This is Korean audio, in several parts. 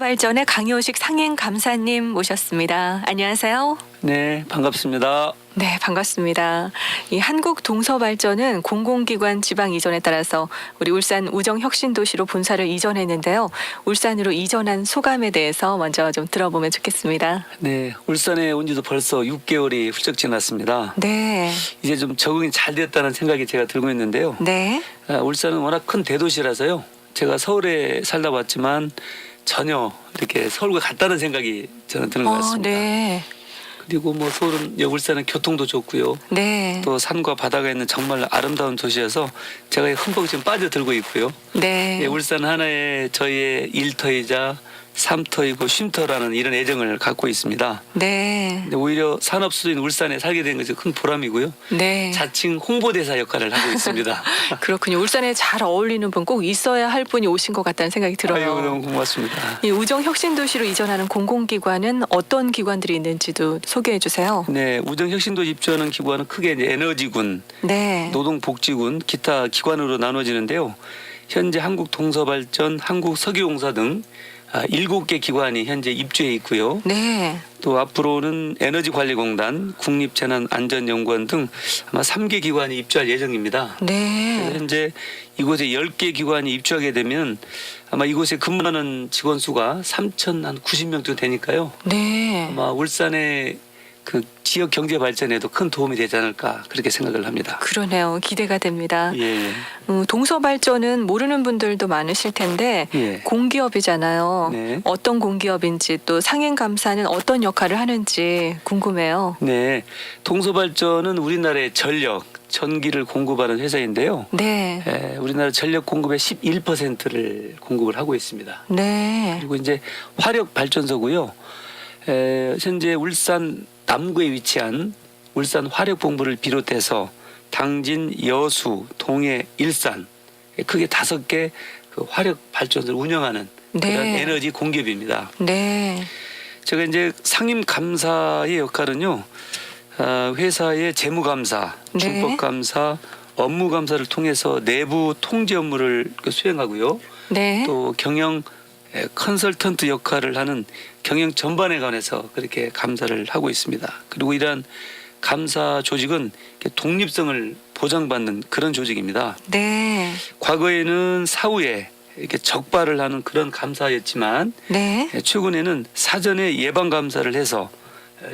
발전의 강효식 상행감사님 모셨습니다. 안녕하세요. 네, 반갑습니다. 네, 반갑습니다. 이 한국동서발전은 공공기관 지방 이전에 따라서 우리 울산 우정혁신도시로 본사를 이전했는데요. 울산으로 이전한 소감에 대해서 먼저 좀 들어보면 좋겠습니다. 네, 울산에 온 지도 벌써 6개월이 훌쩍 지났습니다. 네, 이제 좀 적응이 잘 됐다는 생각이 제가 들고 있는데요. 네, 울산은 워낙 큰 대도시라서요. 제가 서울에 살다 왔지만 전혀 이렇게 서울과 같다는 생각이 저는 드는 것 같습니다. 네, 그리고 뭐 서울은 울산은 교통도 좋고요. 네, 또 산과 바다가 있는 정말 아름다운 도시여서 제가 흠뻑 지금 빠져들고 있고요. 네. 예, 울산 하나의 저희의 일터이자 삼터이고 쉼터라는 이런 애정을 갖고 있습니다. 네, 근데 오히려 산업 수도인 울산에 살게 된 것이 큰 보람이고요. 네. 자칭 홍보대사 역할을 하고 있습니다. 그렇군요. 울산에 잘 어울리는 분 꼭 있어야 할 분이 오신 것 같다는 생각이 들어요. 아유, 너무 고맙습니다. 이 우정혁신도시로 이전하는 공공기관은 어떤 기관들이 있는지도 소개해 주세요. 네, 우정혁신도시 입주하는 기관은 크게 이제 에너지군, 네. 노동복지군, 기타 기관으로 나눠지는데요. 현재 한국동서발전, 한국석유공사 등 7개 기관이 현재 입주해 있고요. 네. 또 앞으로는 에너지관리공단, 국립재난안전연구원 등 아마 3개 기관이 입주할 예정입니다. 네. 현재 이곳에 10개 기관이 입주하게 되면 아마 이곳에 근무하는 직원 수가 3,090명 정도 되니까요. 네. 아마 울산의 그 지역 경제 발전에도 큰 도움이 되지 않을까 그렇게 생각을 합니다. 그러네요. 기대가 됩니다. 예. 동서발전은 모르는 분들도 많으실 텐데 예. 공기업이잖아요. 네. 어떤 공기업인지 또 상행감사는 어떤 역할을 하는지 궁금해요. 네. 동서발전은 우리나라의 전력, 전기를 공급하는 회사인데요. 네. 우리나라 전력 공급의 11%를 공급을 하고 있습니다. 네. 그리고 이제 화력 발전소고요. 현재 울산 남구에 위치한 울산 화력본부를 비롯해서 당진, 여수, 동해, 일산 크게 5개 그 화력 발전소를 운영하는 그런 네. 에너지 공기업입니다. 네. 제가 이제 상임감사의 역할은요. 회사의 재무감사, 네. 준법감사, 업무감사를 통해서 내부 통제 업무를 수행하고요. 네. 또 경영 컨설턴트 역할을 하는 경영 전반에 관해서 그렇게 감사를 하고 있습니다. 그리고 이러한 감사 조직은 독립성을 보장받는 그런 조직입니다. 네. 과거에는 사후에 이렇게 적발을 하는 그런 감사였지만 네. 최근에는 사전에 예방 감사를 해서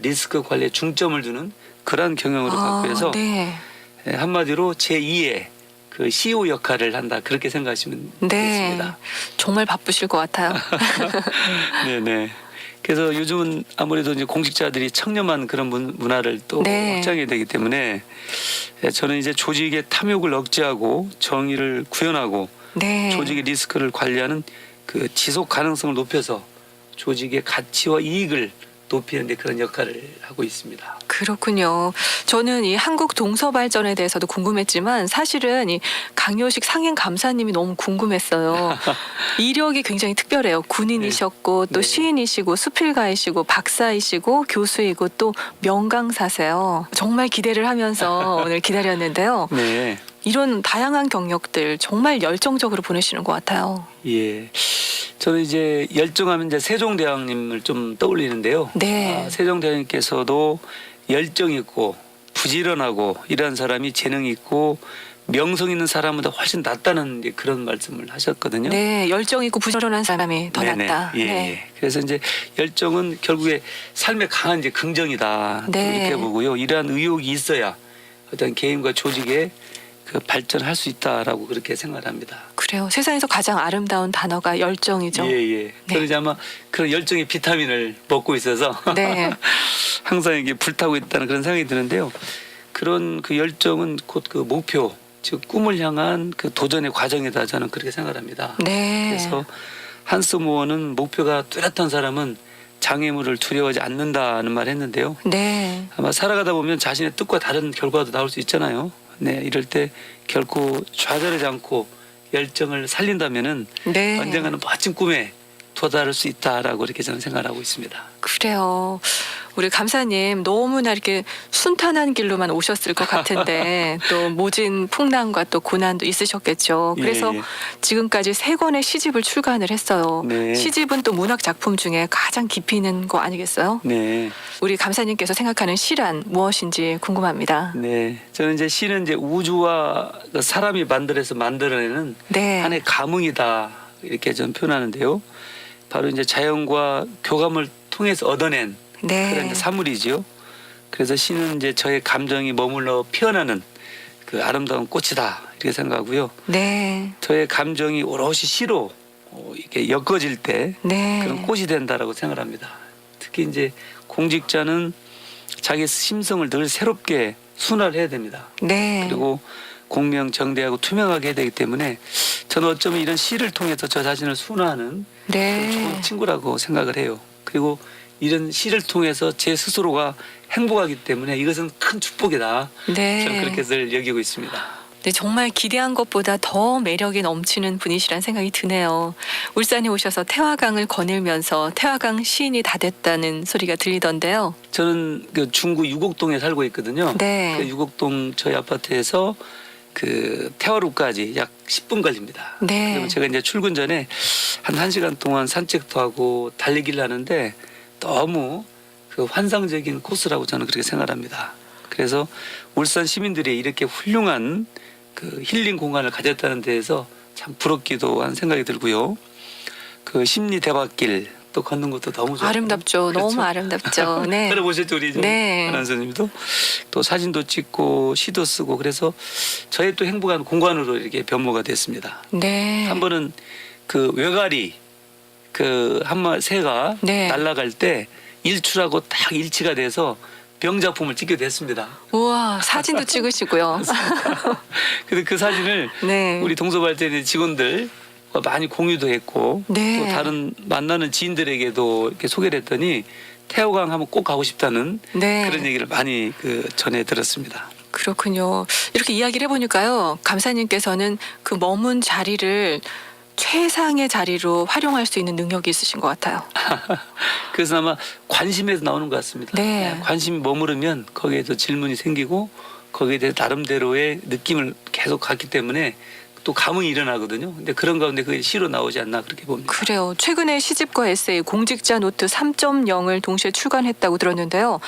리스크 관리에 중점을 두는 그러한 경영으로 바꾸어서 네. 한마디로 제2의 그 CEO 역할을 한다 그렇게 생각하시면 네. 되겠습니다. 정말 바쁘실 것 같아요. 네네. 그래서 요즘은 아무래도 이제 공직자들이 청렴한 그런 문화를 또 네. 확장해야 되기 때문에 저는 이제 조직의 탐욕을 억제하고 정의를 구현하고 네. 조직의 리스크를 관리하는 그 지속 가능성을 높여서 조직의 가치와 이익을 높이는 데 그런 역할을 하고 있습니다. 그렇군요. 저는 이 한국 동서발전에 대해서도 궁금했지만 사실은 이 강효식 상행감사님이 너무 궁금했어요. 이력이 굉장히 특별해요. 군인이셨고 또 네. 시인이시고 수필가이시고 박사이시고 교수이고 또 명강사세요. 정말 기대를 하면서 오늘 기다렸는데요. 네. 이런 다양한 경력들 정말 열정적으로 보내시는 것 같아요. 예. 저는 이제 열정하면 이제 세종대왕님을 좀 떠올리는데요. 네. 세종대왕님께서도 열정 있고 부지런하고 이러한 사람이 재능 있고 명성 있는 사람보다 훨씬 낫다는 그런 말씀을 하셨거든요. 네, 열정 있고 부지런한 사람이 더 네네. 낫다. 예, 네. 예. 그래서 이제 열정은 결국에 삶에 강한 이제 긍정이다. 네. 이렇게 보고요. 이러한 의욕이 있어야 어떤 개인과 조직에 그 발전할 수 있다라고 그렇게 생각합니다. 그래요. 세상에서 가장 아름다운 단어가 열정이죠. 예, 예. 저는 이제 아마 그런 열정의 비타민을 먹고 있어서 네. 항상 이게 불타고 있다는 그런 생각이 드는데요. 그런 그 열정은 곧 그 목표, 즉 꿈을 향한 그 도전의 과정이다 저는 그렇게 생각합니다. 네. 그래서 한스 모어는 목표가 뚜렷한 사람은 장애물을 두려워하지 않는다는 말을 했는데요. 네. 아마 살아가다 보면 자신의 뜻과 다른 결과도 나올 수 있잖아요. 네, 이럴 때 결코 좌절하지 않고 열정을 살린다면은 네. 언젠가는 멋진 꿈에 도달할 수 있다라고 이렇게 저는 생각을 하고 있습니다. 그래요. 우리 감사님 너무나 이렇게 순탄한 길로만 오셨을 것 같은데 또 모진 풍랑과 또 고난도 있으셨겠죠. 그래서 예, 예. 지금까지 3권의 시집을 출간을 했어요. 네. 시집은 또 문학 작품 중에 가장 깊이 있는 거 아니겠어요? 네, 우리 감사님께서 생각하는 시란 무엇인지 궁금합니다. 네. 저는 이제 시는 이제 우주와 그 사람이 만들어내는 네. 하나의 감흥이다 이렇게 좀 표현하는데요. 바로 이제 자연과 교감을 통해서 얻어낸 그런 네. 이제 사물이지요. 그래서 시는 이제 저의 감정이 머물러 피어나는 그 아름다운 꽃이다 이렇게 생각하고요. 네. 저의 감정이 오롯이 시로 이렇게 엮어질 때 네. 그런 꽃이 된다라고 생각합니다. 특히 이제 공직자는 자기 심성을 늘 새롭게 순화해야 됩니다. 네. 그리고 공명정대하고 투명하게 해야 되기 때문에 저는 어쩌면 이런 시를 통해서 저 자신을 순화하는 네. 좋은 친구라고 생각을 해요. 그리고 이런 시를 통해서 제 스스로가 행복하기 때문에 이것은 큰 축복이다. 네. 저는 그렇게 늘 여기고 있습니다. 네, 정말 기대한 것보다 더 매력이 넘치는 분이시란 생각이 드네요. 울산에 오셔서 태화강을 거닐면서 태화강 시인이 다 됐다는 소리가 들리던데요. 저는 그 중구 유곡동에 살고 있거든요. 네. 그 유곡동 저희 아파트에서 그 태화루까지 약 10분 걸립니다. 네. 그러면 제가 이제 출근 전에 한 1시간 동안 산책도 하고 달리기를 하는데 너무 그 환상적인 코스라고 저는 그렇게 생각합니다. 그래서 울산 시민들이 이렇게 훌륭한 그 힐링 공간을 가졌다는 데에서 참 부럽기도 한 생각이 들고요. 그 심리 대박길 또 걷는 것도 너무 좋아요. 아름답죠. 그렇죠? 너무 아름답죠. 네. 들어보셨죠 우리 네. 아나운서님도 또 사진도 찍고 시도 쓰고 그래서 저의 또 행복한 공간으로 이렇게 변모가 됐습니다. 네. 한 번은 그 외가리 그 새가 네. 날아갈 때 일출하고 딱 일치가 돼서 병작품을 찍게 됐습니다. 우와, 사진도 찍으시고요. 그래서 그 사진을 네. 우리 동서발전의 직원들 많이 공유도 했고 네. 또 다른 만나는 지인들에게도 이렇게 소개를 했더니 태화강 하면 꼭 가고 싶다는 네. 그런 얘기를 많이 그 전해 들었습니다. 그렇군요. 이렇게 이야기를 해보니까요. 감사님께서는 그 머문 자리를 최상의 자리로 활용할 수 있는 능력이 있으신 것 같아요. 그래서 아마 관심에서 나오는 것 같습니다. 네. 관심이 머무르면 거기에도 질문이 생기고 거기에 대해 나름대로의 느낌을 계속 갖기 때문에 또 감흥이 일어나거든요. 근데 그런 가운데 그게 시로 나오지 않나 그렇게 봅니다. 그래요. 최근에 시집과 에세이 공직자 노트 3.0을 동시에 출간했다고 들었는데요.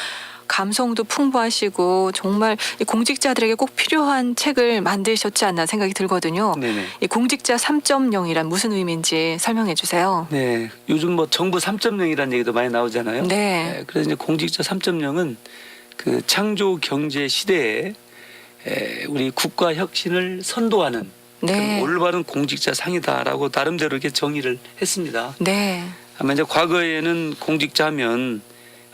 감성도 풍부하시고 정말 이 공직자들에게 꼭 필요한 책을 만드셨지 않나 생각이 들거든요. 네네. 이 공직자 3.0이란 무슨 의미인지 설명해 주세요. 네. 요즘 뭐 정부 3.0이라는 얘기도 많이 나오잖아요. 네. 그래서 이제 공직자 3.0은 그 창조 경제 시대에 우리 국가 혁신을 선도하는 네. 그런 올바른 공직자 상이다라고 나름대로 이렇게 정의를 했습니다. 네. 아마 이제 과거에는 공직자 하면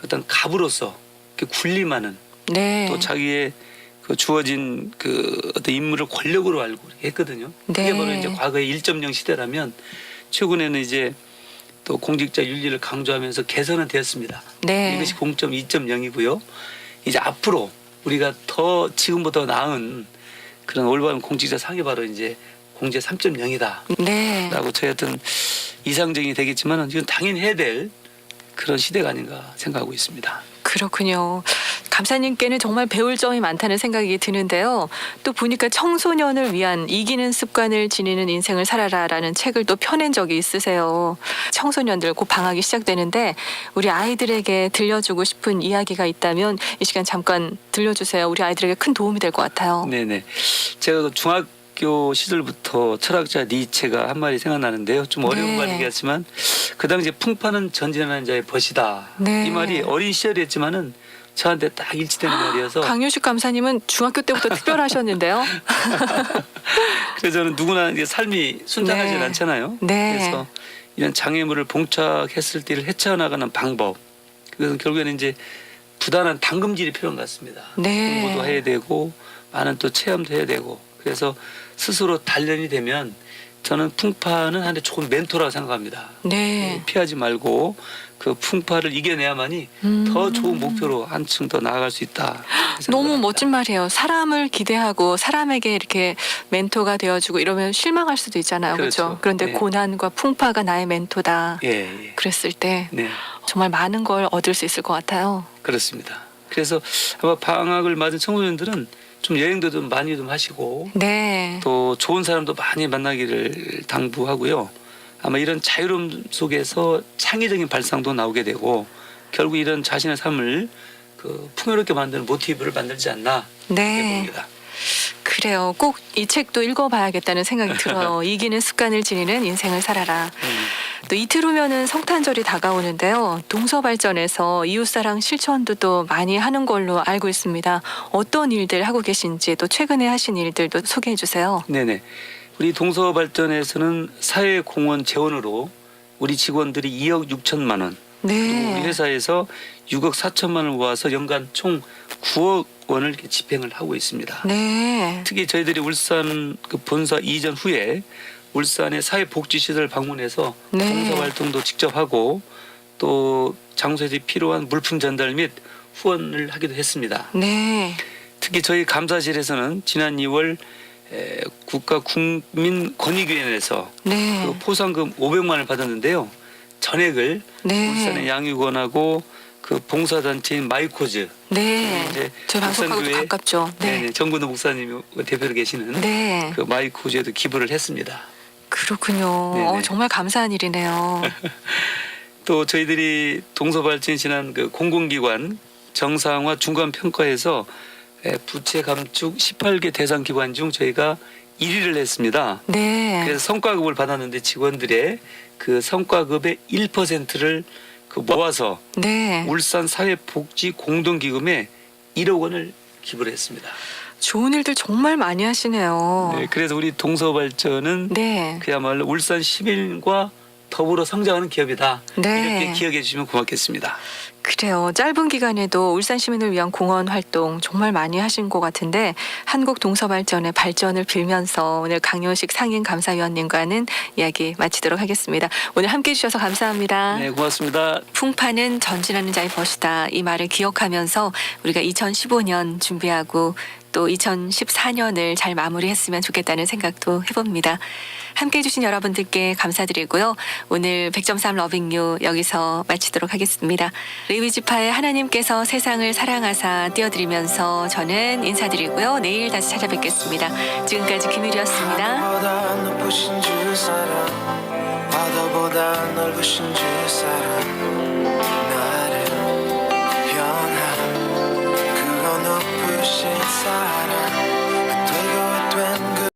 어떤 갑으로서 이렇게 군림하는 네. 또 자기의 그 주어진 그 어떤 임무를 권력으로 알고 이렇게 했거든요. 그게 네. 바로 이제 과거의 1.0 시대라면 최근에는 이제 또 공직자 윤리를 강조하면서 개선은 되었습니다. 네. 이것이 공점 2.0이고요. 이제 앞으로 우리가 더 지금보다 나은 그런 올바른 공직자 상이 바로 이제 공제 3.0이다라고 네. 저희 어떤 이상적이 되겠지만 이건 당연히 해야 될 그런 시대가 아닌가 생각하고 있습니다. 그렇군요. 감사님께는 정말 배울 점이 많다는 생각이 드는데요. 또 보니까 청소년을 위한 이기는 습관을 지니는 인생을 살아라라는 책을 또 펴낸 적이 있으세요. 청소년들 곧 방학이 시작되는데 우리 아이들에게 들려주고 싶은 이야기가 있다면 이 시간 잠깐 들려주세요. 우리 아이들에게 큰 도움이 될 것 같아요. 네네. 제가 그 중학교 시절부터 철학자 니체가 한 말이 생각나는데요. 좀 어려운 네. 말이겠지만 그 당시에 풍파는 전진하는 자의 벗이다. 네. 이 말이 어린 시절이었지만은 저한테 딱 일치되는 말이어서 강효식 감사님은 중학교 때부터 특별하셨는데요. 그래서 저는 누구나 이제 삶이 순탄하지 네. 않잖아요. 네. 그래서 이런 장애물을 봉착했을 때를 헤쳐나가는 방법. 그래서 결국에는 이제 부단한 당금질이 필요한 것 같습니다. 네. 공부도 해야 되고 많은 또 체험도 해야 되고 그래서 스스로 단련이 되면 저는 풍파는 하나의 좋은 멘토라고 생각합니다. 네. 피하지 말고 그 풍파를 이겨내야만이 더 좋은 목표로 한층 더 나아갈 수 있다. 너무 멋진 말이에요. 사람을 기대하고 사람에게 이렇게 멘토가 되어주고 이러면 실망할 수도 있잖아요. 그렇죠? 그렇죠. 그런데 네. 고난과 풍파가 나의 멘토다. 예, 예. 그랬을 때 네. 정말 많은 걸 얻을 수 있을 것 같아요. 그렇습니다. 그래서 아마 방학을 맞은 청소년들은 좀 여행도 좀 많이 좀 하시고 네. 또 좋은 사람도 많이 만나기를 당부하고요. 아마 이런 자유로움 속에서 창의적인 발상도 나오게 되고 결국 이런 자신의 삶을 풍요롭게 만드는 모티브를 만들지 않나 네. 이렇게 봅니다. 그래요. 꼭 이 책도 읽어봐야겠다는 생각이 들어요. 이기는 습관을 지니는 인생을 살아라. 또 이틀 후면은 성탄절이 다가오는데요. 동서발전에서 이웃사랑 실천도 또 많이 하는 걸로 알고 있습니다. 어떤 일들 하고 계신지 또 최근에 하신 일들도 소개해 주세요. 네네. 우리 동서발전에서는 사회공헌 재원으로 우리 직원들이 2억 6천만 원, 그리고 우리 네. 회사에서 6억 4천만 원을 모아서 연간 총 9억 원을 이렇게 집행을 하고 있습니다. 네. 특히 저희들이 울산 본사 이전 후에 울산의 사회복지시설 방문해서 네. 봉사활동도 직접 하고 또 장소에서 필요한 물품 전달 및 후원을 하기도 했습니다. 네. 특히 저희 감사실에서는 지난 2월 국가국민권익위원회에서 네. 그 포상금 500만 원을 받았는데요. 전액을 네. 울산의 양육원하고 그 봉사단체인 마이코즈 네. 이제 저희 방송하고도 울산교회 가깝죠. 네. 네, 정근호 목사님이 대표로 계시는 네. 그 마이코즈에도 기부를 했습니다. 그렇군요. 네네. 정말 감사한 일이네요. 또 저희들이 동서발전 지난 그 공공기관 정상화 중간 평가에서 부채 감축 18개 대상 기관 중 저희가 1위를 했습니다. 네. 그래서 성과급을 받았는데 직원들의 그 성과급의 1%를 모아서 네. 울산 사회복지 공동기금에 1억 원을 기부를 했습니다. 좋은 일들 정말 많이 하시네요. 네, 그래서 우리 동서발전은 네. 그야말로 울산 시민과 더불어 성장하는 기업이다. 네. 이렇게 기억해 주시면 고맙겠습니다. 그래요. 짧은 기간에도 울산 시민을 위한 공헌 활동 정말 많이 하신 것 같은데 한국 동서발전의 발전을 빌면서 오늘 강요식 상임 감사위원님과는 이야기 마치도록 하겠습니다. 오늘 함께해 주셔서 감사합니다. 네, 고맙습니다. 풍파는 전진하는 자의 벗이다. 이 말을 기억하면서 우리가 2015년 준비하고 또 2014년을 잘 마무리했으면 좋겠다는 생각도 해봅니다. 함께해 주신 여러분들께 감사드리고요. 오늘 100.3 러빙유 여기서 마치도록 하겠습니다. 레위지파의 하나님께서 세상을 사랑하사 띄워드리면서 저는 인사드리고요. 내일 다시 찾아뵙겠습니다. 지금까지 김유리였습니다. 바다보다 높으신 주 사랑 바다보다 넓으신 주 사랑 나를 변한 그거 높으신 사랑